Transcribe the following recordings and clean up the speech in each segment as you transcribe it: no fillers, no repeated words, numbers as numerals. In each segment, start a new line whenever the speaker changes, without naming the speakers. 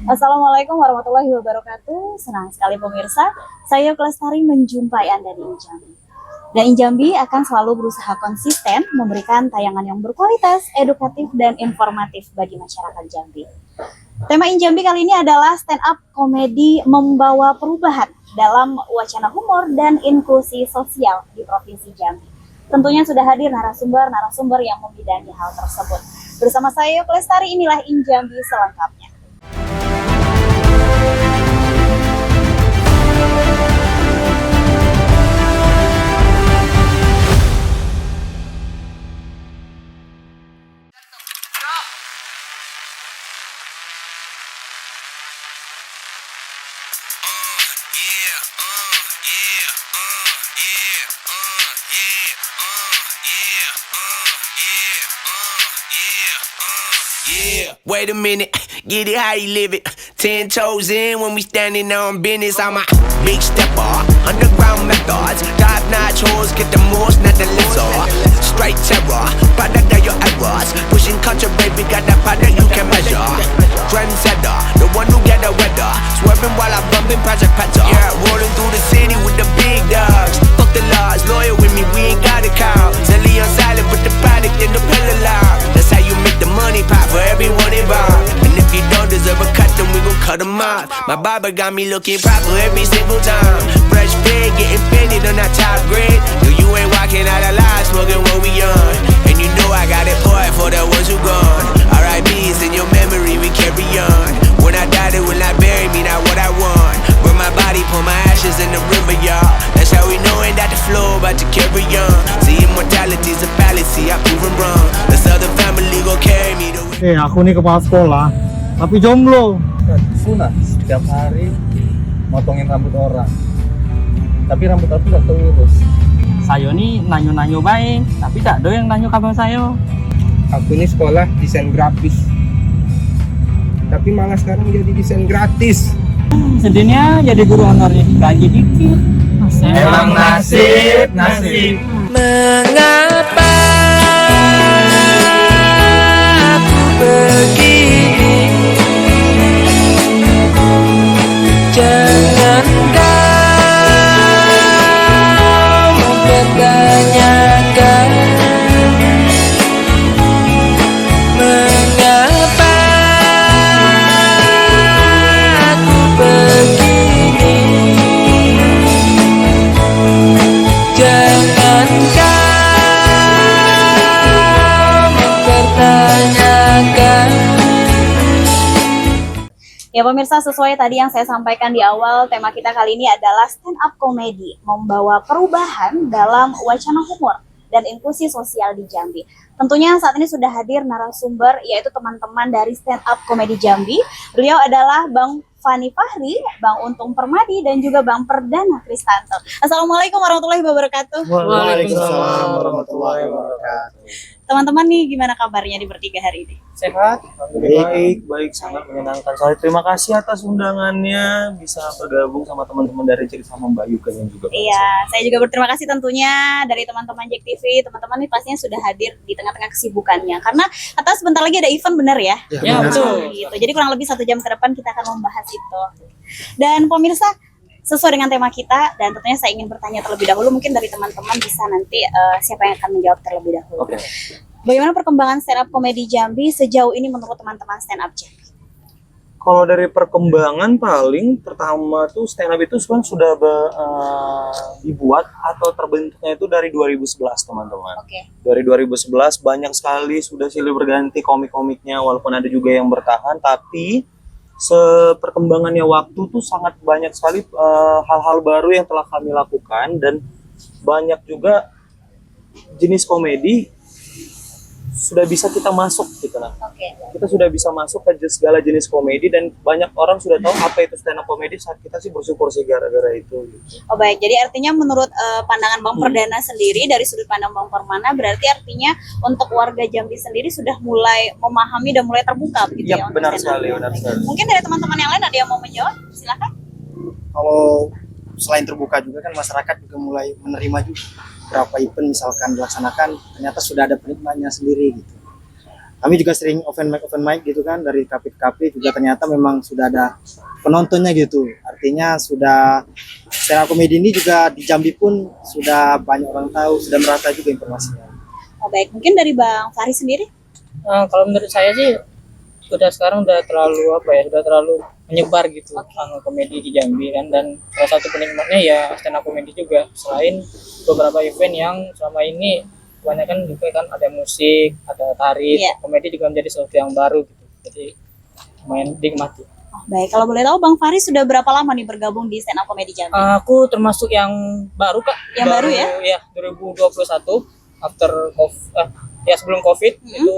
Assalamualaikum warahmatullahi wabarakatuh. Senang sekali pemirsa, saya Kelestari menjumpai Anda di Injambi. Dan Injambi akan selalu berusaha konsisten memberikan tayangan yang berkualitas, edukatif, dan informatif bagi masyarakat Jambi. Tema Injambi kali ini adalah stand up komedi membawa perubahan dalam wacana humor dan inklusi sosial di Provinsi Jambi. Tentunya sudah hadir narasumber yang membidangi hal tersebut. Bersama saya Kelestari, inilah Injambi selengkapnya.
Wait a minute, get it how you live it. 10 toes in when we standing on business. I'm a big stepper, underground methods. Top-notch hoes, get the most, not the lesser. Straight terror, product of your errors. Pushing culture, baby, got that product you can measure. Trendsetter, the one who get the weather. Swerving while I'm bumping Project Petter. Yeah, rolling through the city with the big dogs. Fuck the laws, loyal with me, we ain't got a cow. Zelly on silent, put the product in the pillar loud. That's how you make the money pop for everyone involved. And if you don't deserve a cut, then we gon' cut them off. My barber got me looking proper every single time. Fresh fade, getting fitted on that top grade. No, you ain't walking out alive, smoking what we on. And you know I got it poured for the ones who gone. R.I.P.'s in your memory, we carry on. When I die, they will not bury me, not what I want. Burn my body, pour my ashes in the river, y'all. That's how we knowin' that the flow about to carry on. See, immortality's a fallacy, I proven wrong. This other family gon' carry me the way.
Aku nih kepala sekolah, tapi jomblo.
Sunah setiap hari motongin rambut orang, tapi rambut aku gak terurus.
Saya nih nanyo-nanyo baik, tapi tak ada yang nanyo kabar saya.
Aku ini sekolah desain grafis, tapi malah sekarang jadi desain gratis.
Sedihnya jadi guru honorer, gaji dikit.
Emang nasib.
Mengapa aku begini? Jangan kau mempertanyakan mengapa aku begini. Jangan kau mempertanyakan.
Ya pemirsa, sesuai tadi yang saya sampaikan di awal, tema kita kali ini adalah stand up komedi membawa perubahan dalam wacana humor dan inklusi sosial di Jambi. Tentunya saat ini sudah hadir narasumber, yaitu teman-teman dari stand up komedi Jambi. Beliau adalah Bang Fani Fahri, Bang Untung Permadi, dan juga Bang Perdana Kristanto. Assalamualaikum warahmatullahi wabarakatuh.
Waalaikumsalam warahmatullahi wabarakatuh.
Teman-teman nih, gimana kabarnya di bertiga hari ini?
Sehat?
Baik, sangat menyenangkan. Soalnya terima kasih atas undangannya, bisa bergabung sama teman-teman dari Cerita Membayukan yang juga.
Iya, saya juga berterima kasih tentunya dari teman-teman Jack TV. Teman-teman nih pastinya sudah hadir di tengah-tengah kesibukannya. Karena kata sebentar lagi ada event, benar ya?
Ya, betul.
Gitu. Jadi kurang lebih 1 jam ke depan kita akan membahas itu. Dan pemirsa, sesuai dengan tema kita, dan tentunya saya ingin bertanya terlebih dahulu, mungkin dari teman-teman bisa nanti siapa yang akan menjawab terlebih dahulu.
Oke.
Bagaimana perkembangan stand up komedi Jambi sejauh ini menurut teman-teman stand up Jambi?
Kalau dari perkembangan paling pertama tuh stand up itu sebenarnya sudah dibuat atau terbentuknya itu dari 2011 teman-teman.
Oke.
Dari 2011 banyak sekali sudah silih berganti komik-komiknya, walaupun ada juga yang bertahan, tapi seperkembangannya waktu tuh sangat banyak sekali hal-hal baru yang telah kami lakukan, dan banyak juga jenis komedi sudah bisa kita masuk gitu lah.
Oke.
Kita sudah bisa masuk ke segala jenis komedi, dan banyak orang sudah tahu apa itu stand up komedi. Saat kita sih bersyukur sih gara-gara itu gitu.
Oh baik, jadi artinya menurut pandangan Bang Perdana sendiri, dari sudut pandang Bang Permana, berarti artinya untuk warga Jambi sendiri sudah mulai memahami dan mulai terbuka begitu
Iya,
ya? Untuk
benar
stand up.
sekali, benar sekali.
Mungkin dari teman-teman yang lain ada yang mau menjawab? Silakan.
Kalau selain terbuka juga kan masyarakat juga mulai menerima juga berapa event misalkan dilaksanakan ternyata sudah ada penikmatnya sendiri gitu. kami juga sering open mic gitu kan, dari kafe ke kafe juga ternyata memang sudah ada penontonnya gitu. Artinya sudah stand up comedy ini juga di Jambi pun sudah banyak orang tahu, sudah merata juga informasinya.
Oh, baik, mungkin dari Bang Fahri sendiri?
Kalau menurut saya sih sekarang udah terlalu sudah terlalu menyebar gitu komedi di Jambi kan, dan salah satu penikmatnya ya stand up comedy juga. Selain beberapa event yang selama ini kebanyakan juga kan ada musik, ada tari, komedi juga menjadi sesuatu yang baru gitu. Jadi main nikmati.
Oh, baik, kalau boleh tahu Bang Fahri sudah berapa lama nih bergabung di stand up comedy Jambi?
Aku termasuk yang baru Kak.
Yang baru ya?
Ya, 2021 after sebelum Covid itu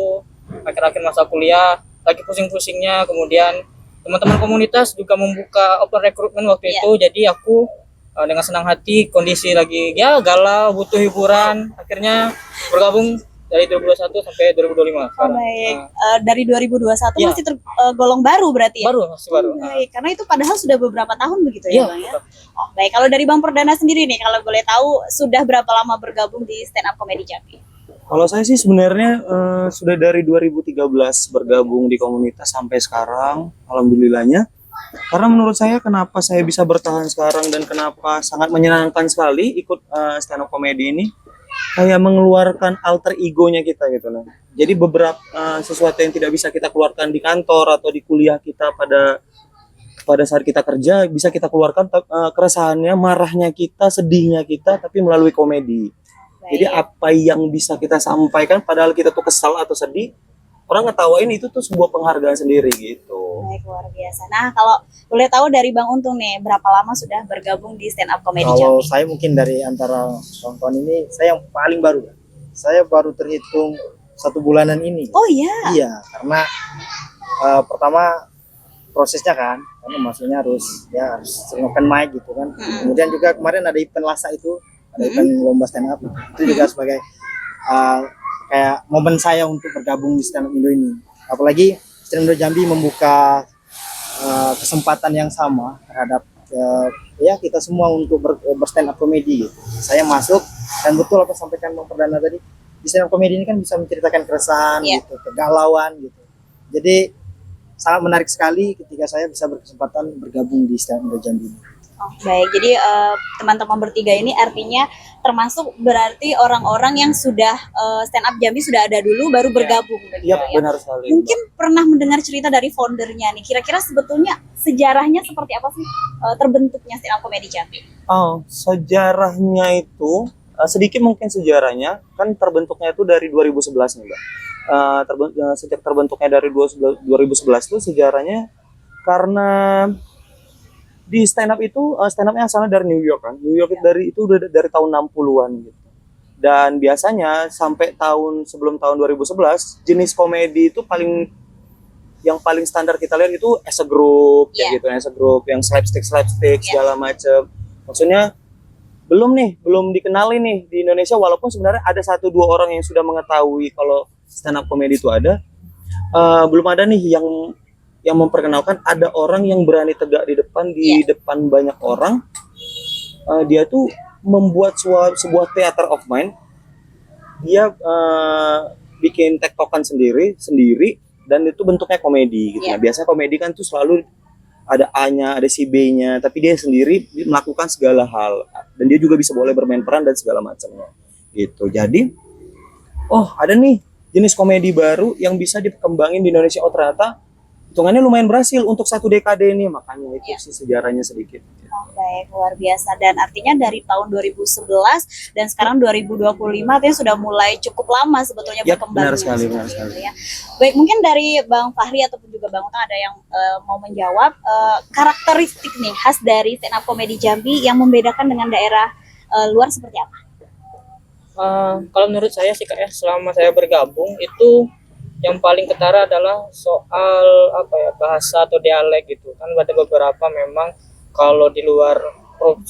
akhir-akhir masa kuliah lagi pusing-pusingnya, kemudian teman-teman komunitas juga membuka open recruitment waktu itu, jadi aku dengan senang hati, kondisi lagi ya galau, butuh hiburan, akhirnya bergabung dari 2021 sampai 2025 sekarang.
Baik, dari 2021 masih tergolong baru berarti ya?
Masih baru.
Baik, karena itu padahal sudah beberapa tahun begitu ya, Bang ya?
Betul.
Oh, baik, kalau dari Bang Perdana sendiri nih, kalau boleh tahu sudah berapa lama bergabung di stand up comedy Jambi?
Kalau saya sih sebenarnya sudah dari 2013 bergabung di komunitas sampai sekarang, alhamdulillahnya. Karena menurut saya kenapa saya bisa bertahan sekarang dan kenapa sangat menyenangkan sekali ikut stand up comedy ini, kayak mengeluarkan alter egonya kita gitu loh. Jadi beberapa sesuatu yang tidak bisa kita keluarkan di kantor atau di kuliah kita pada saat kita kerja, bisa kita keluarkan keresahannya, marahnya kita, sedihnya kita, tapi melalui komedi. Jadi apa yang bisa kita sampaikan padahal kita tuh kesal atau sedih, orang ngetawain itu tuh sebuah penghargaan sendiri gitu.
Baik, luar biasa. Nah, kalau boleh tahu dari Bang Untung nih, berapa lama sudah bergabung di stand up comedy
Kalau
Jambi?
saya mungkin dari antara kawan-kawan ini, saya yang paling baru. Saya baru terhitung 1 bulanan ini.
Oh iya?
Iya, karena pertama prosesnya kan, karena maksudnya harus sering open mic gitu kan. Kemudian juga kemarin ada event Lasa itu, ada event lomba stand up, itu juga sebagai kayak momen saya untuk bergabung di stand up Indo ini. Apalagi stand up Indo Jambi membuka kesempatan yang sama terhadap kita semua untuk berstand up comedy gitu. Saya masuk, dan betul apa sampaikan Bang Perdana tadi, di stand up comedy ini kan bisa menceritakan keresahan gitu, kegalauan gitu. Jadi sangat menarik sekali ketika saya bisa berkesempatan bergabung di stand up Indo Jambi ini.
Oh, baik, jadi teman-teman bertiga ini artinya termasuk berarti orang-orang yang sudah stand up Jambi sudah ada dulu baru bergabung begitu
Iya,
ya.
benar sekali.
Mungkin pernah mendengar cerita dari foundernya nih. Kira-kira sebetulnya sejarahnya seperti apa sih terbentuknya stand up comedy Jambi?
Oh, sejarahnya itu sedikit mungkin sejarahnya kan terbentuknya itu dari 2011 nih, Mbak. Sejak terbentuknya dari 2011 itu sejarahnya karena di stand up itu stand upnya asalnya dari New York kan. New York itu udah dari tahun 60-an gitu. Dan biasanya sampai sebelum tahun 2011 jenis komedi itu yang paling standar kita lihat itu as a group kayak gitu, as a group yang slapstick segala macam. Maksudnya belum dikenali nih di Indonesia, walaupun sebenarnya ada 1-2 orang yang sudah mengetahui kalau stand up comedy itu ada. Belum ada nih yang memperkenalkan ada orang yang berani tegak di depan banyak orang. Dia tuh membuat sebuah theater of mind. Dia bikin tektokan sendiri dan itu bentuknya komedi gitu. Nah, biasanya komedi kan tuh selalu ada A-nya, ada si B-nya, tapi dia sendiri melakukan segala hal dan dia juga bisa boleh bermain peran dan segala macamnya gitu. Jadi ada nih jenis komedi baru yang bisa dikembangin di Indonesia. Oh, ternyata hitungannya lumayan berhasil untuk 1 dekade ini, makanya itu sih sejarahnya sedikit.
Oh, baik, luar biasa. Dan artinya dari tahun 2011 dan sekarang 2025 artinya sudah mulai cukup lama sebetulnya berkembang.
Benar sekali.
Ya. Baik, mungkin dari Bang Fahri ataupun juga Bang Utang ada yang mau menjawab karakteristik nih khas dari stand up comedy Jambi yang membedakan dengan daerah luar seperti apa?
Kalau menurut saya sih Kak, selama saya bergabung itu yang paling ketara adalah soal bahasa atau dialek gitu kan. Ada beberapa memang kalau di luar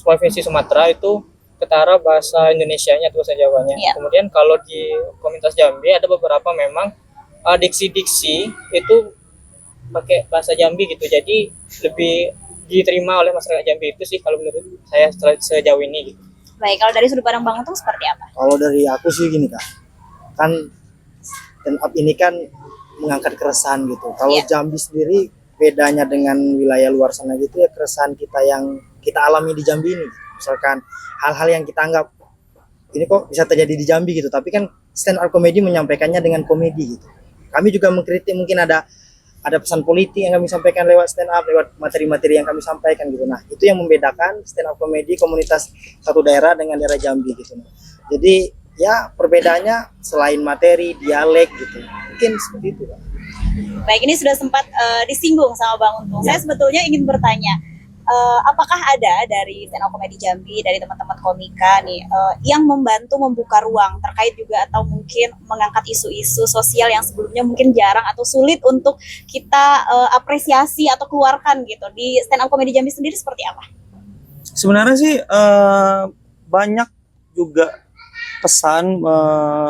provinsi Sumatera itu ketara bahasa Indonesianya atau bahasa Jawanya. Kemudian kalau di komunitas Jambi ada beberapa memang diksi-diksi itu pakai bahasa Jambi gitu, jadi lebih diterima oleh masyarakat Jambi. Itu sih kalau menurut saya sejauh ini gitu.
Baik, kalau dari sudut pandang Bang Untung seperti apa?
Kalau dari aku sih gini Kak, kan stand up ini kan mengangkat keresahan gitu. Kalau
Iya.
Jambi sendiri bedanya dengan wilayah luar sana gitu ya, keresahan kita yang kita alami di Jambi ini. Misalkan hal-hal yang kita anggap ini kok bisa terjadi di Jambi gitu, tapi kan stand up comedy menyampaikannya dengan komedi gitu. Kami juga mengkritik mungkin ada pesan politik yang kami sampaikan lewat stand up, lewat materi-materi yang kami sampaikan gitu. Nah, itu yang membedakan stand up comedy komunitas satu daerah dengan daerah Jambi gitu. Jadi ya perbedaannya selain materi, dialek gitu. Mungkin seperti itu, Pak.
Baik, ini sudah sempat disinggung sama Bang Untung. Saya sebetulnya ingin bertanya, apakah ada dari stand up comedy Jambi, dari teman-teman komika nih, yang membantu membuka ruang terkait juga atau mungkin mengangkat isu-isu sosial yang sebelumnya mungkin jarang atau sulit untuk kita apresiasi atau keluarkan gitu. Di stand up comedy Jambi sendiri seperti apa?
Sebenarnya sih banyak juga pesan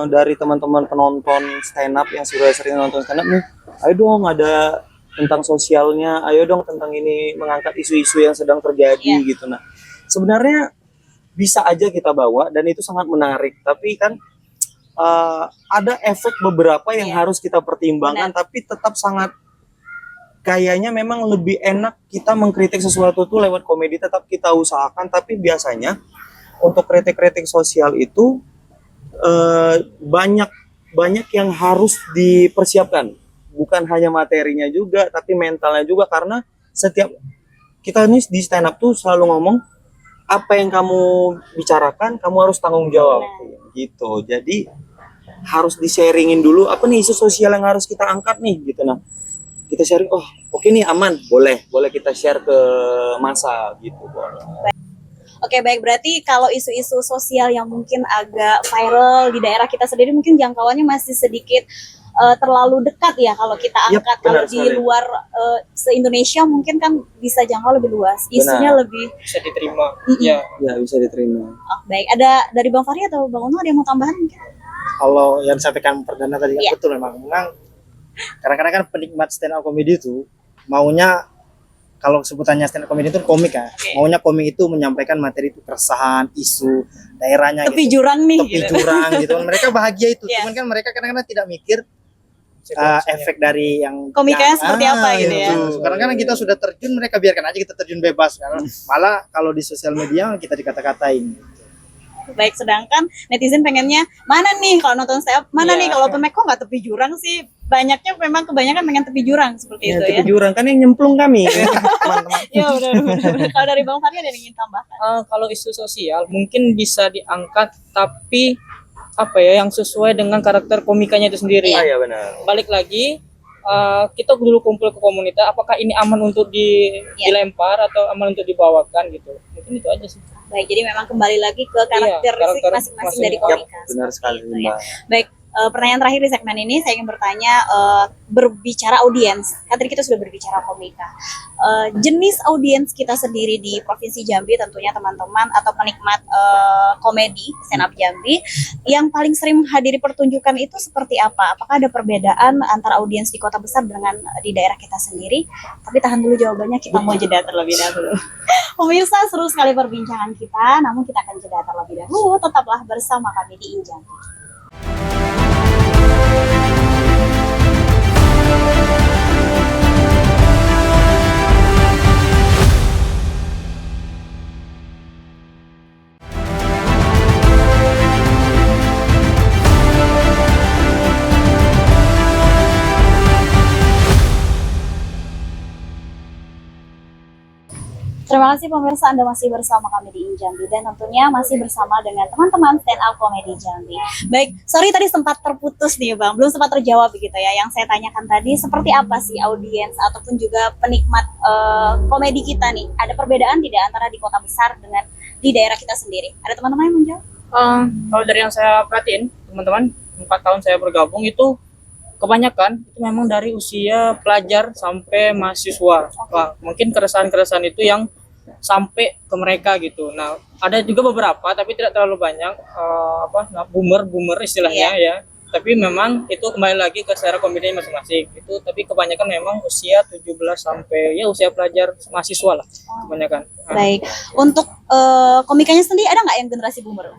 dari teman-teman penonton stand up yang sudah sering nonton stand up nih, ayo dong ada tentang sosialnya, ayo dong tentang ini, mengangkat isu-isu yang sedang terjadi gitu. Nah, sebenarnya bisa aja kita bawa dan itu sangat menarik, tapi kan ada efek beberapa yang harus kita pertimbangkan, tapi tetap sangat kayaknya memang lebih enak kita mengkritik sesuatu tuh lewat komedi, tetap kita usahakan, tapi biasanya untuk kritik-kritik sosial itu banyak yang harus dipersiapkan, bukan hanya materinya juga tapi mentalnya juga, karena setiap kita nih di stand up tuh selalu ngomong apa yang kamu bicarakan kamu harus tanggung jawab gitu. Jadi harus di-sharingin dulu apa nih isu sosial yang harus kita angkat nih gitu. Nah, kita sharing, oh oke nih aman, boleh kita share ke massa gitu, boleh.
Oke, baik, berarti kalau isu-isu sosial yang mungkin agak viral di daerah kita sendiri mungkin jangkauannya masih sedikit terlalu dekat ya kalau kita angkat. Kalau di
sekali.
luar se-Indonesia mungkin kan bisa jangkau lebih luas, isunya lebih
Bisa diterima. Ya.
Ya bisa diterima.
baik. Ada dari Bang Fahri atau Bang Uno ada yang mau tambahan mungkin?
Kalau yang disampaikan perdana tadi kan
Iya.
betul, memang kadang-kadang kan penikmat stand up comedy itu maunya, kalau sebutannya stand up comedy itu komik ya, maunya komik itu menyampaikan materi itu keresahan, isu daerahnya
Tepi
gitu.
jurang nih
Tepi
gitu.
jurang gitu. Mereka bahagia itu.
Iya.
Cuman kan mereka kadang-kadang tidak mikir efek dari yang
Komikanya seperti apa gitu ya.
Kadang-kadang kita sudah terjun, mereka biarkan aja kita terjun bebas, karena malah kalau di sosial media kita dikata-katain.
Baik, sedangkan netizen pengennya mana nih kalau nonton stand up, mana nih kalau pemek kok nggak tepi jurang sih? Banyaknya memang kebanyakan pengen tepi jurang seperti itu ya.
Tepi jurang kan yang nyemplung kami teman-teman.
Iya, benar. Kalau dari Bang Fahri ada yang ingin tambahkan?
Kalau isu sosial mungkin bisa diangkat, tapi apa ya, yang sesuai dengan karakter komikanya itu sendiri.
Iya benar.
Balik lagi, kita dulu kumpul ke komunitas, apakah ini aman untuk dilempar atau aman untuk dibawakan gitu. Mungkin itu aja sih.
Baik, jadi memang kembali lagi ke karakter
karakter
masing-masing dari
masing-masing.
komika.
Benar sekali,
Gitu ya.
Mbak.
Baik, pertanyaan terakhir di segmen ini saya ingin bertanya, berbicara audiens. Kan tadi kita sudah berbicara komika. Jenis audiens kita sendiri di Provinsi Jambi, tentunya teman-teman atau penikmat komedi stand up Jambi yang paling sering menghadiri pertunjukan itu seperti apa? Apakah ada perbedaan antara audiens di kota besar dengan di daerah kita sendiri? Tapi tahan dulu jawabannya, kita mau jeda terlebih dahulu. Pemirsa, seru sekali perbincangan kita, namun kita akan jeda terlebih dahulu. Tetaplah bersama kami di Injambi. Terima kasih pemirsa, Anda masih bersama kami di Injambi dan tentunya masih bersama dengan teman-teman stand up comedy Jambi. Baik, sorry tadi sempat terputus nih Bang, belum sempat terjawab begitu ya. Yang saya tanyakan tadi, seperti apa sih audiens ataupun juga penikmat komedi kita nih? Ada perbedaan tidak antara di kota besar dengan di daerah kita sendiri? Ada teman-teman yang menjawab?
Kalau dari yang saya perhatiin, teman-teman, 4 tahun saya bergabung itu kebanyakan itu memang dari usia pelajar sampai mahasiswa. Wah, mungkin keresahan-keresahan itu yang sampai ke mereka gitu. Nah, ada juga beberapa tapi tidak terlalu banyak boomer istilahnya ya. Tapi memang itu kembali lagi ke selera komedi masing-masing. Itu tapi kebanyakan memang usia 17 sampai ya usia pelajar mahasiswa lah kebanyakan.
Baik. Untuk komikanya sendiri ada nggak yang generasi boomer?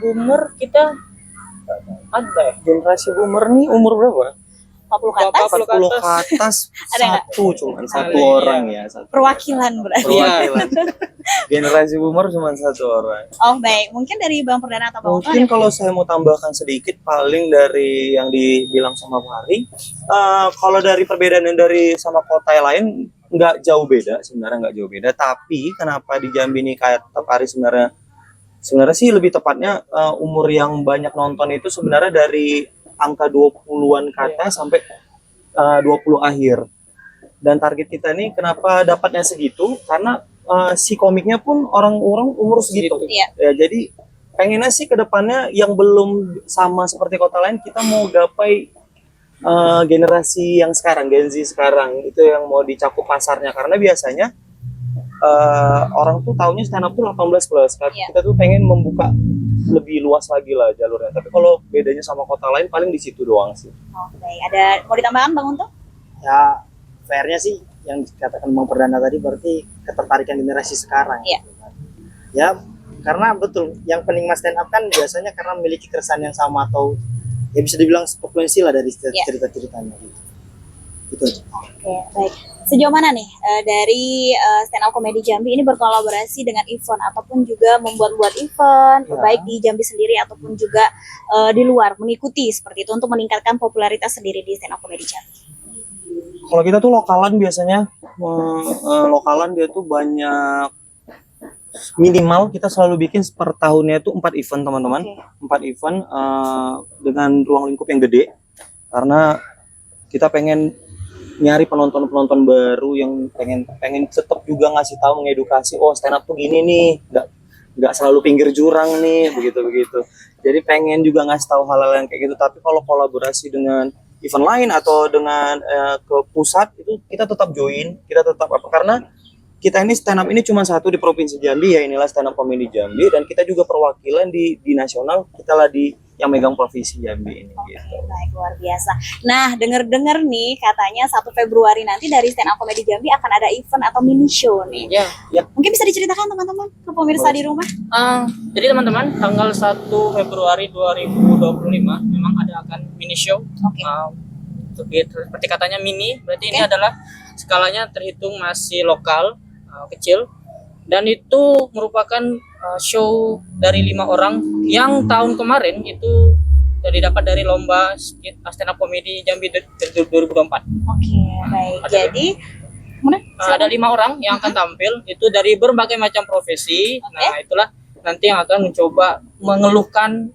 Boomer kita ada ya.
Generasi boomer nih umur berapa?
40 ke atas?
40
40 ke atas
Ada nggak?
satu
Iya.
orang ya. Satu.
Perwakilan berarti.
Perwakilan. Generasi boomer cuma satu orang.
Oh baik, mungkin dari Bang Perdana atau Bang Oto
Mungkin kalau saya mau tambahkan sedikit paling dari yang dibilang sama Pak Hari, kalau dari perbedaan yang dari sama kota yang lain nggak jauh beda, sebenarnya nggak jauh beda. Tapi kenapa di Jambi ini kayak tetap Hari sebenarnya sih lebih tepatnya umur yang banyak nonton itu sebenarnya dari angka 20-an ke atas sampai 20 akhir. Dan target kita ini kenapa dapatnya segitu? Karena si komiknya pun orang-orang umur segitu.
Iya.
Ya, jadi pengennya sih ke depannya yang belum sama seperti kota lain, kita mau gapai generasi yang sekarang, Gen Z sekarang, itu yang mau dicakup pasarnya. Karena biasanya orang tuh taunya stand up tuh 18 plus.
Iya.
Kita tuh pengen membuka lebih luas lagi lah jalurnya. Tapi kalau bedanya sama kota lain paling di situ doang sih.
Oh, baik. Ada mau ditambahkan Bang Untung?
Ya fairnya sih yang dikatakan Bang Perdana tadi berarti ketertarikan generasi sekarang.
Iya.
Gitu kan. Ya karena betul yang penikmat stand up kan biasanya karena memiliki keresahan yang sama atau ya bisa dibilang frekuensi lah dari cerita-ceritanya gitu. Gitu.
Oke, baik. Sejauh mana nih dari stand up comedy Jambi ini berkolaborasi dengan event ataupun juga membuat event
Ya.
baik di Jambi sendiri ataupun juga di luar mengikuti seperti itu untuk meningkatkan popularitas sendiri di stand up comedy Jambi.
Kalau kita tuh lokalan biasanya, lokalan dia tuh banyak, minimal kita selalu bikin per tahunnya itu 4 event teman-teman.
Oke.
4 event dengan ruang lingkup yang gede. Karena kita pengen nyari penonton-penonton baru yang pengen tetap juga ngasih tahu, mengedukasi, oh stand up tuh gini nih, nggak selalu pinggir jurang nih, begitu. Jadi pengen juga ngasih tahu hal-hal yang kayak gitu. Tapi kalau kolaborasi dengan event lain atau dengan ke pusat itu kita tetap join, kita tetap apa, karena kita ini stand up ini cuma satu di Provinsi Jambi, ya inilah stand up comedy Jambi, dan kita juga perwakilan di nasional, kita lah yang megang Provinsi Jambi ini gitu.
Oke, baik, luar biasa. Nah, dengar-dengar nih katanya 1 Februari nanti dari stand up comedy Jambi akan ada event atau mini show nih.
Ya.
Mungkin bisa diceritakan teman-teman ke pemirsa di rumah?
Jadi teman-teman, tanggal 1 Februari 2025 memang ada akan mini show.
Oke.
Seperti katanya mini, berarti ini
Oke.
adalah skalanya terhitung masih lokal, kecil. Dan itu merupakan show dari 5 orang yang tahun kemarin itu didapat dari lomba stand up comedy Jambi 2024.
Oke, baik.
Ada
Jadi mana?
Ada 5 orang yang akan tampil itu dari berbagai macam profesi. Nah, itulah nanti yang akan mencoba mengeluhkan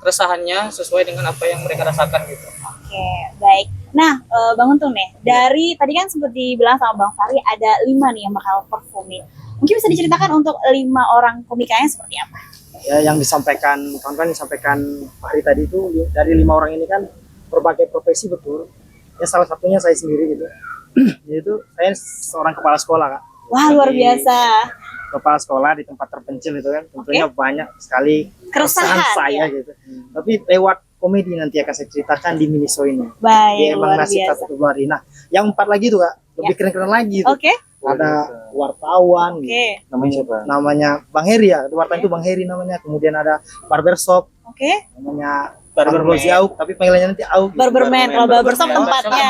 keresahannya sesuai dengan apa yang mereka rasakan gitu.
Oke, baik. Nah, Bang Untung nih, dari tadi kan sempat dibilang sama Bang Fahri ada 5 nih yang bakal perform nih. Mungkin bisa diceritakan untuk 5 orang komikanya seperti apa?
Ya yang disampaikan kawan-kawan disampaikan Pak Hari tadi itu dari 5 orang ini kan berbagai profesi betul. Ya salah satunya saya sendiri gitu. Yaitu saya seorang kepala sekolah Kak.
Wah, luar
Jadi,
biasa.
Kepala sekolah di tempat terpencil itu kan tentunya banyak sekali
Keresahan,
saya
ya.
gitu. Tapi lewat komedi nanti akan saya ceritakan di mini show ini.
Baik,
Di Emang
luar
Nasib
biasa.
1 Februari. Nah, yang 4 lagi tuh Kak, lebih keren-keren lagi tuh.
Oke,
Ada wartawan,
oke,
Namanya siapa?
namanya Bang Heri ya, wartawan itu Bang Heri namanya. Kemudian ada barbershop,
oke.
namanya Barber Auk, tapi panggilannya nanti Auk. gitu.
Barberman, kalau barbershop tempatnya.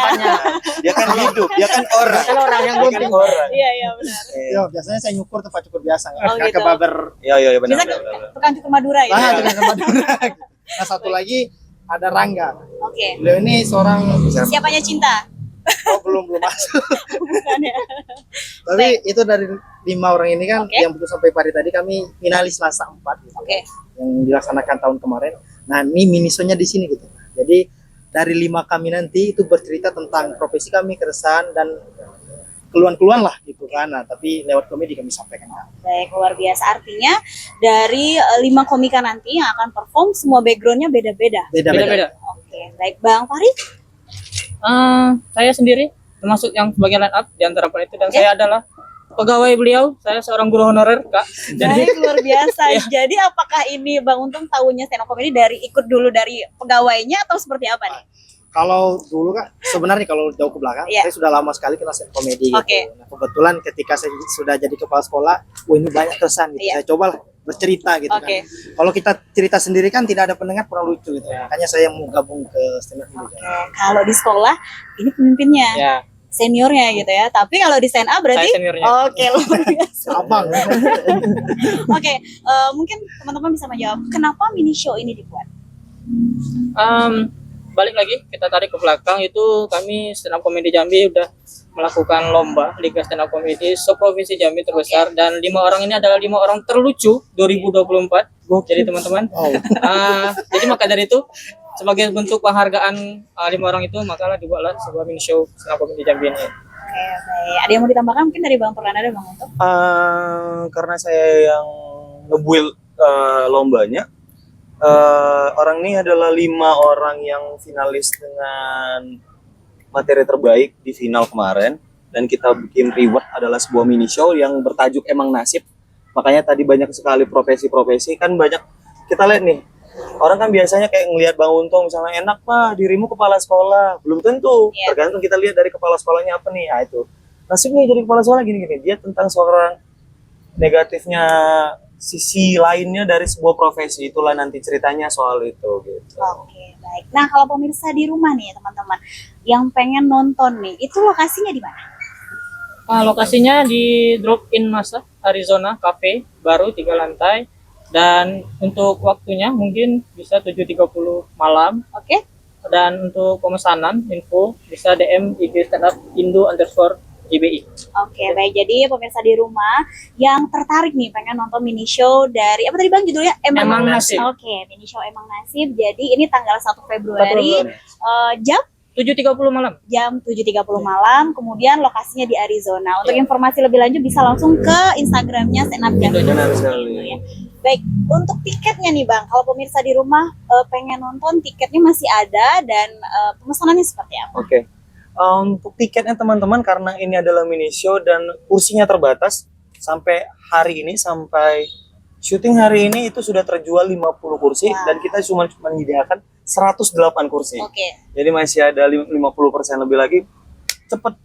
Dia kan hidup, dia kan orang.
Kan orang yang
Dia kan
gunting.
orang.
Iya, iya benar.
Yo, biasanya saya nyukur tempat cukur biasa,
Oh,
nggak
gitu.
ke barber.
Iya benar.
Bisa tukang cukur Madura ya?
Ah, dengan ke Madura. Nah, satu lagi ada Rangga.
Oke.
Beliau ini seorang
Siapanya cinta?
belum masuk.
Bukan ya?
Tapi itu dari 5 orang ini kan
Oke.
yang betul sampai pagi tadi kami finalis Selasa 4 gitu.
Oke.
Yang dilaksanakan tahun kemarin. Nah, ini minisonya di sini gitu. Jadi dari 5 kami nanti itu bercerita tentang profesi kami, keresahan dan keluhan-keluhan lah gitu kan. Nah, tapi lewat komedi kami sampaikan.
Baik, luar biasa. Artinya dari 5 komika nanti yang akan perform semua backgroundnya beda-beda.
Beda-beda.
Oke, baik Bang Fahri.
Saya sendiri termasuk yang sebagai line up di antara itu dan saya adalah pegawai beliau. Saya seorang guru honorer, Kak. Jadi
Baik, luar biasa. Jadi apakah ini Bang Untung tahunya stand up comedy dari ikut dulu dari pegawainya atau seperti apa nih?
Kalau dulu Kak, sebenarnya kalau jauh ke belakang,
Iya.
saya sudah lama sekali kenal stand komedi gitu.
Oke.
Nah, kebetulan ketika saya sudah jadi kepala sekolah, wah ini banyak keresahan gitu.
Iya.
Saya cobalah bercerita gitu
Oke.
kan. Kalau kita cerita sendiri kan tidak ada pendengar, kurang lucu gitu. Makanya saya mau gabung ke stand up ini.
Oke, kalau di sekolah ini pemimpinnya,
Ya,
seniornya gitu ya. Tapi kalau di stand up berarti
saya seniornya.
oke, luar biasa.
Abang.
Oke, mungkin teman-teman bisa menjawab kenapa mini show ini dibuat?
Balik lagi kita tarik ke belakang, itu kami stand up comedy Jambi udah melakukan lomba Liga Stand Up Comedy se-provinsi Jambi terbesar, dan 5 orang ini adalah 5 orang terlucu 2024. Jadi teman-teman, jadi maka dari itu sebagai bentuk penghargaan 5 orang itu, makalah dibuatlah sebuah mini show stand up comedy Jambi ini.
Oke, baik. Ada yang mau ditambahkan mungkin dari Bang Perdana dan Bang Untuk?
Karena saya yang nge-build lombanya, orang ini adalah 5 orang yang finalis dengan materi terbaik di final kemarin, dan kita bikin reward adalah sebuah mini show yang bertajuk Emang Nasib. Makanya tadi banyak sekali profesi-profesi, kan banyak kita lihat nih, orang kan biasanya kayak ngelihat Bang Untung misalnya, enak Pak dirimu kepala sekolah, belum tentu.
Iya.
Tergantung kita lihat dari kepala sekolahnya apa nih. Itu nasibnya jadi kepala sekolah gini-gini, dia tentang seorang negatifnya, sisi lainnya dari sebuah profesi, itulah nanti ceritanya soal itu gitu.
Oke, baik. Nah, kalau pemirsa di rumah nih teman-teman yang pengen nonton nih, itu lokasinya di mana?
Lokasinya di Drop-in Masa Arizona Cafe, baru 3 lantai, dan untuk waktunya mungkin bisa 7.30 malam.
Oke.
Dan untuk pemesanan info bisa DM IG stand up Indo_GBI.
Oke, baik. Jadi pemirsa di rumah yang tertarik nih pengen nonton mini show dari apa tadi Bang judulnya?
Emang Nasib.
Oke, mini show Emang Nasib. Jadi ini tanggal 1 Februari jam
7.30 malam.
jam 7.30 malam, kemudian lokasinya di Arizona. Untuk informasi lebih lanjut bisa langsung ke Instagramnya Stand Up Jambi.
Benar sekali.
Ya. Baik, untuk tiketnya nih Bang, kalau pemirsa di rumah pengen nonton, tiketnya masih ada dan pemesanannya seperti apa?
Oke. Untuk tiketnya teman-teman, karena ini adalah mini show dan kursinya terbatas, sampai hari ini, sampai syuting hari ini itu sudah terjual 50 kursi.
Wow.
Dan kita cuma menyediakan 108 kursi.
Oke.
Jadi masih ada 50% lebih lagi. Cepat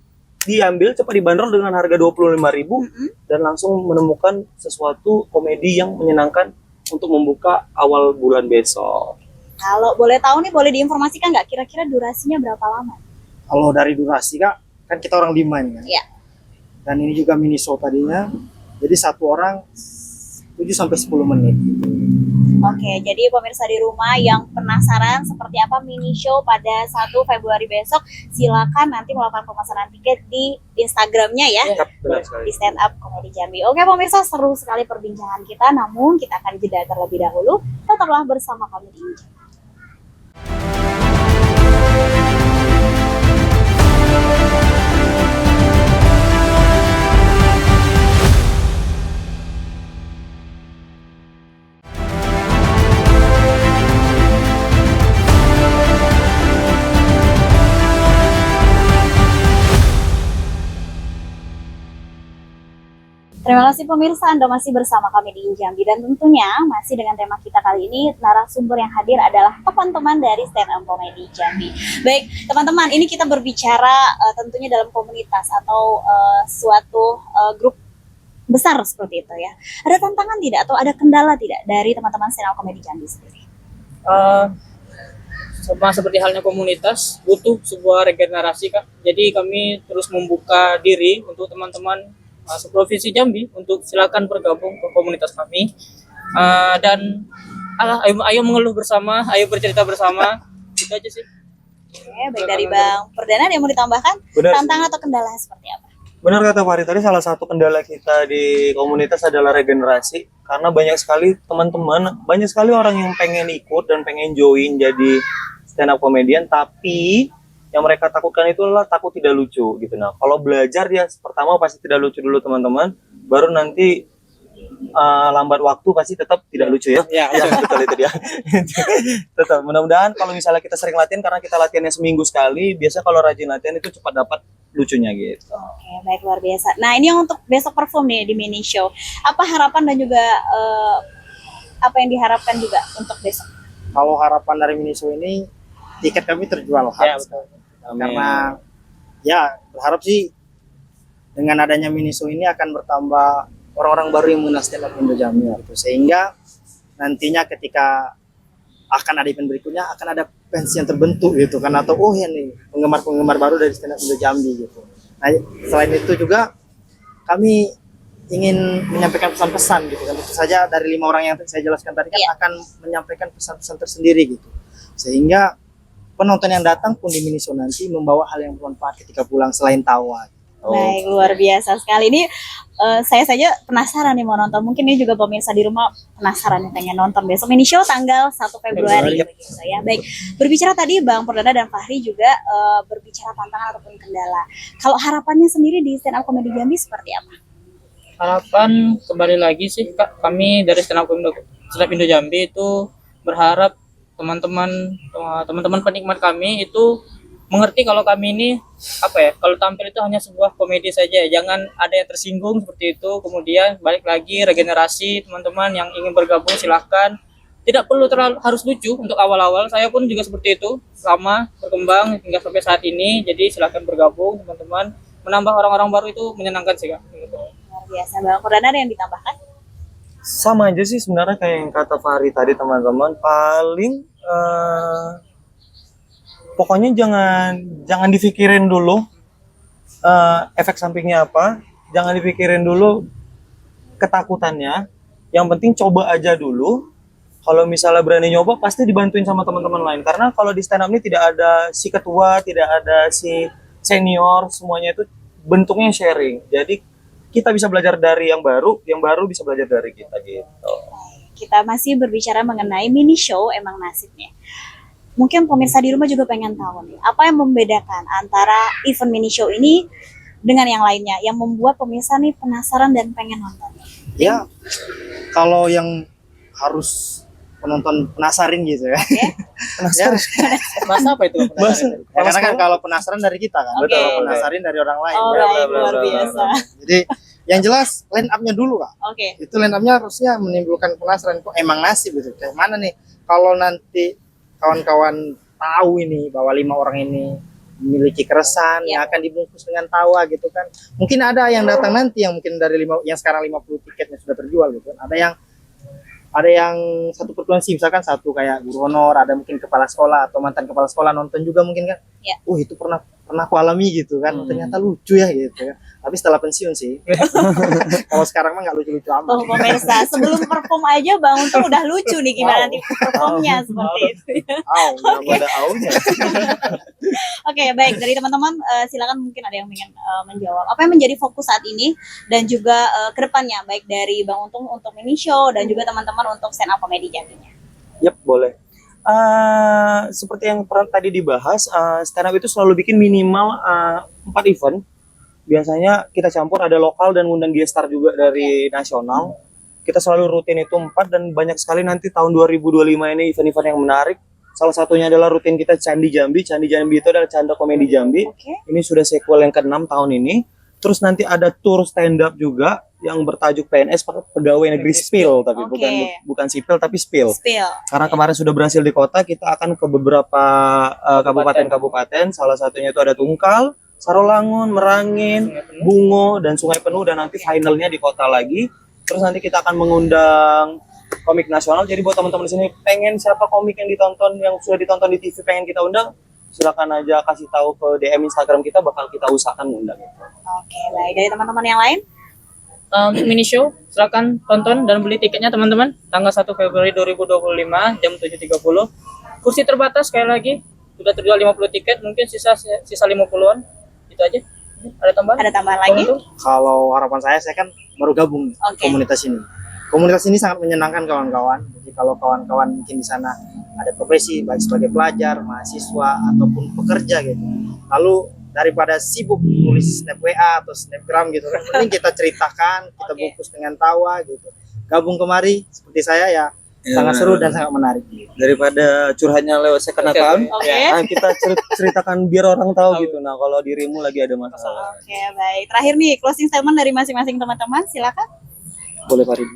diambil, cepat dibanderol dengan harga 25.000 dan langsung menemukan sesuatu komedi yang menyenangkan untuk membuka awal bulan besok.
Kalau boleh tahu nih, boleh diinformasikan nggak kira-kira durasinya berapa lama?
Kalau dari durasi Kak, kan kita orang 5 ini kan.
Iya.
Dan ini juga mini show tadinya. Jadi satu orang 7 sampai 10 menit.
Oke, jadi pemirsa di rumah yang penasaran seperti apa mini show pada 1 Februari besok, silakan nanti melakukan pemesanan tiket di Instagramnya ya.
Benar sekali.
Di Stand Up Comedy Jambi. Oke pemirsa, seru sekali perbincangan kita, namun kita akan jeda terlebih dahulu. Tetaplah bersama kami di Jambi. Terima kasih pemirsa, Anda masih bersama kami di Jambi, dan tentunya masih dengan tema kita kali ini, narasumber yang hadir adalah teman-teman dari Stand Up Comedy Jambi. Baik, teman-teman, ini kita berbicara tentunya dalam komunitas atau suatu grup besar seperti itu ya. Ada tantangan tidak atau ada kendala tidak dari teman-teman Stand Up Comedy Jambi sendiri?
Sama seperti halnya komunitas, butuh sebuah regenerasi Kak. Jadi kami terus membuka diri untuk teman-teman seprovinsi Jambi untuk silakan bergabung ke komunitas kami, dan ayo mengeluh bersama, ayo bercerita bersama, itu aja sih.
Oke, baik, dari Bang Perdana ada yang mau ditambahkan?
Benar.
Tantangan atau kendala seperti apa?
Benar kata Farid tadi, salah satu kendala kita di komunitas adalah regenerasi, karena banyak sekali teman-teman, banyak sekali orang yang pengen ikut dan pengen join jadi stand up comedian, tapi yang mereka takutkan itu adalah takut tidak lucu gitu. Nah, kalau belajar ya pertama pasti tidak lucu dulu teman-teman, baru nanti lambat waktu pasti tetap tidak lucu ya.
Ya,
Betul itu dia. Tetap mudah-mudahan kalau misalnya kita sering latihan, karena kita latihannya seminggu sekali, biasa kalau rajin latihan itu cepat dapat lucunya gitu.
Oke, baik, luar biasa. Nah, ini yang untuk besok perform nih di mini show. Apa harapan dan juga apa yang diharapkan juga untuk besok?
Kalau harapan dari mini show ini, tiket kami terjual
ya
habis.
betul.
Karena ya berharap sih dengan adanya mini show ini akan bertambah orang-orang baru yang mengenal stand up Indo Jambi gitu. Sehingga nantinya ketika akan ada event berikutnya akan ada fans yang terbentuk gitu kan, atau oh ya nih penggemar-penggemar baru dari stand up Indo Jambi gitu. Nah, selain itu juga kami ingin menyampaikan pesan-pesan gitu kan. Tentu saja dari 5 orang yang saya jelaskan tadi kan akan menyampaikan pesan-pesan tersendiri gitu. Sehingga penonton yang datang pun di mini show nanti membawa hal yang bermanfaat ketika pulang selain tawa.
Baik, luar biasa sekali. Ini saya saja penasaran nih mau nonton. Mungkin ini juga pemirsa di rumah penasaran nih pengen nonton besok mini show tanggal 1 Februari. Begitu ya. Baik, berbicara tadi Bang Perdana dan Fahri juga berbicara tantangan ataupun kendala. Kalau harapannya sendiri di stand up comedy Jambi seperti apa?
Harapan kembali lagi sih Kak, kami dari stand up Indo Jambi itu berharap teman-teman penikmat kami itu mengerti kalau kami ini kalau tampil itu hanya sebuah komedi saja, jangan ada yang tersinggung seperti itu. Kemudian balik lagi regenerasi, teman-teman yang ingin bergabung silahkan, tidak perlu harus lucu untuk awal-awal. Saya pun juga seperti itu, lama berkembang hingga sampai saat ini. Jadi silahkan bergabung teman-teman, menambah orang-orang baru itu menyenangkan sih Kak.
Luar biasa. Bang Perdana ada yang ditambahkan?
Sama aja sih sebenarnya kayak yang kata Fahri tadi teman-teman, paling pokoknya jangan dipikirin dulu efek sampingnya apa, jangan dipikirin dulu ketakutannya, yang penting coba aja dulu. Kalau misalnya berani nyoba pasti dibantuin sama teman-teman lain, karena kalau di stand up ini tidak ada si ketua, tidak ada si senior, semuanya itu bentuknya sharing. Jadi kita bisa belajar dari yang baru bisa belajar dari kita gitu.
Kita masih berbicara mengenai mini show Emang Nasibnya. Mungkin pemirsa di rumah juga pengen tahu nih, apa yang membedakan antara event mini show ini dengan yang lainnya, yang membuat pemirsa nih penasaran dan pengen nonton?
Ya, kalau yang harus penonton penasarin gitu ya.
Penasaran.
Bahasa apa itu?
Ya, karena kan kalau penasaran dari kita kan,
Oke.
kalau penasarin dari orang lain.
Oh,
Ya,
baik, luar biasa.
Jadi yang jelas line up-nya dulu Kak.
Oke.
Itu line up-nya harusnya menimbulkan penasaran, kok emang nasib gitu. Kayak mana nih kalau nanti kawan-kawan tahu ini bahwa 5 orang ini memiliki keresahan yang akan dibungkus dengan tawa gitu kan. Mungkin ada yang datang nanti yang mungkin dari yang sekarang 50 tiketnya sudah terjual gitu kan. Ada yang satu frekuensi, misalkan satu kayak guru honor, ada mungkin kepala sekolah atau mantan kepala sekolah nonton juga mungkin kan.
Ya.
Itu pernah aku alami gitu kan. Ternyata lucu ya gitu kan. Tapi setelah pensiun sih. Kalau sekarang mah nggak lucu-lucu amat.
Oh pemirsa, sebelum perform aja Bang Untung udah lucu nih gimana nanti performnya seperti itu.
Ada aunya.
Oke, baik, dari teman-teman silakan mungkin ada yang ingin menjawab. Apa yang menjadi fokus saat ini dan juga ke depannya baik dari Bang Untung untuk mini show dan juga teman-teman untuk stand up comedy Jambinya.
Yap, boleh. Seperti yang pernah tadi dibahas, stand up itu selalu bikin minimal 4 event. Biasanya kita campur, ada lokal dan ngundang guest star juga dari nasional. Kita selalu rutin itu 4, dan banyak sekali nanti tahun 2025 ini event-event yang menarik. Salah satunya adalah rutin kita Candi Jambi. Candi Jambi itu adalah Canda Komedi Jambi.
Oke.
Ini sudah sequel yang ke-6 tahun ini. Terus nanti ada tour stand up juga yang bertajuk PNS, Pegawai Negeri Spill, tapi bukan sipil tapi spill.
Spill.
Karena kemarin sudah berhasil di kota, kita akan ke beberapa kabupaten-kabupaten. Salah satunya itu ada Tungkal, Sarolangun, Merangin, Bungo, dan Sungai Penuh, dan nanti finalnya di kota lagi. Terus nanti kita akan mengundang komik nasional. Jadi buat teman-teman di sini pengen siapa komik yang ditonton, yang sudah ditonton di TV pengen kita undang, silakan aja kasih tahu ke DM Instagram kita, bakal kita usahakan ngundang itu.
Oke, baik. Dari teman-teman yang lain?
Untuk mini show silakan tonton dan beli tiketnya teman-teman, tanggal 1 Februari 2025 jam 7.30. Kursi terbatas, sekali lagi sudah terjual 50 tiket, mungkin sisa 50-an. Itu aja. Ada tambahan?
Ada tambahan lagi?
Kalau harapan saya kan baru gabung komunitas ini. Komunitas ini sangat menyenangkan kawan-kawan. Jadi kalau kawan-kawan mungkin di sana ada profesi baik sebagai pelajar, mahasiswa ataupun pekerja gitu. Lalu daripada sibuk nulis snap WA atau snapgram gitu kan, mending kita ceritakan, kita bungkus dengan tawa gitu. Gabung kemari seperti saya ya sangat seru dan sangat menarik.
Daripada curhatnya lewat second account,
Oke.
kita ceritakan biar orang tahu gitu. Nah, kalau dirimu lagi ada masalah,
Oke, baik. Terakhir nih, closing statement dari masing-masing teman-teman, silakan.
boleh Farid.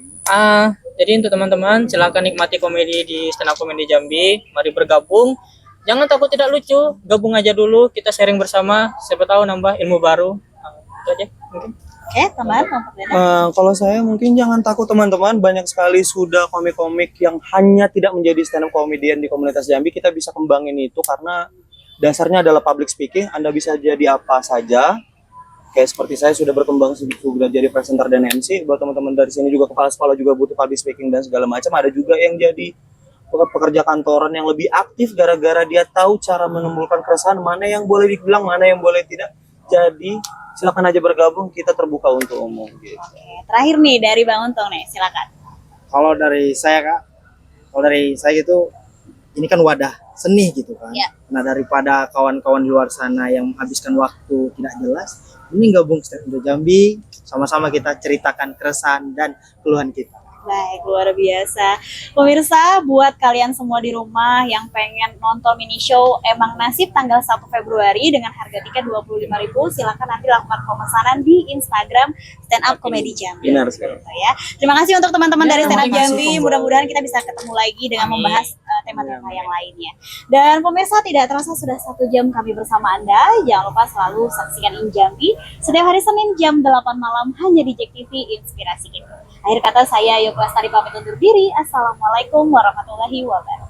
Jadi untuk teman-teman silakan nikmati komedi di Stand Up Comedy Jambi. Mari bergabung. Jangan takut tidak lucu, gabung aja dulu, kita sharing bersama, siapa tahu nambah ilmu baru. Itu aja mungkin.
Oke, teman, Perdana.
Kalau saya mungkin jangan takut teman-teman, banyak sekali sudah komik-komik yang hanya tidak menjadi stand up comedian di komunitas Jambi. Kita bisa kembangin itu karena dasarnya adalah public speaking. Anda bisa jadi apa saja. Kayak seperti saya sudah berkembang sudah jadi presenter dan MC. Buat teman-teman dari sini juga kepala sekolah juga butuh public speaking dan segala macam. Ada juga yang jadi pekerja kantoran yang lebih aktif gara-gara dia tahu cara menimbulkan keresahan, mana yang boleh dibilang, mana yang boleh tidak. Jadi silakan aja bergabung, kita terbuka untuk umum gitu.
Oke, terakhir nih dari Bang Untung nih, silakan.
Kalau dari saya Kak, kalau dari saya itu ini kan wadah seni gitu kan.
Ya.
Nah daripada kawan-kawan di luar sana yang menghabiskan waktu tidak jelas, ini gabung Stand Indo Jambi, sama-sama kita ceritakan keresahan dan keluhan kita.
Baik, luar biasa. Pemirsa, buat kalian semua di rumah yang pengen nonton mini show Emang Nasib tanggal 1 Februari dengan harga tiket 25.000, silakan nanti lakukan pemesanan di Instagram Stand Up Comedy Jambi.
Benar sekali.
Gitu ya. Terima kasih untuk teman-teman dari Stand Up
terima kasih,
Jambi.
Kombo.
Mudah-mudahan kita bisa ketemu lagi dengan membahas tema-tema yang lainnya. Dan pemirsa, tidak terasa sudah 1 jam kami bersama Anda. Jangan lupa selalu saksikan Injambi setiap hari Senin jam 8 malam hanya di JEK TV Inspirasi Kita. Akhir kata saya Ayu Lestari pamit undur diri. Assalamualaikum warahmatullahi wabarakatuh.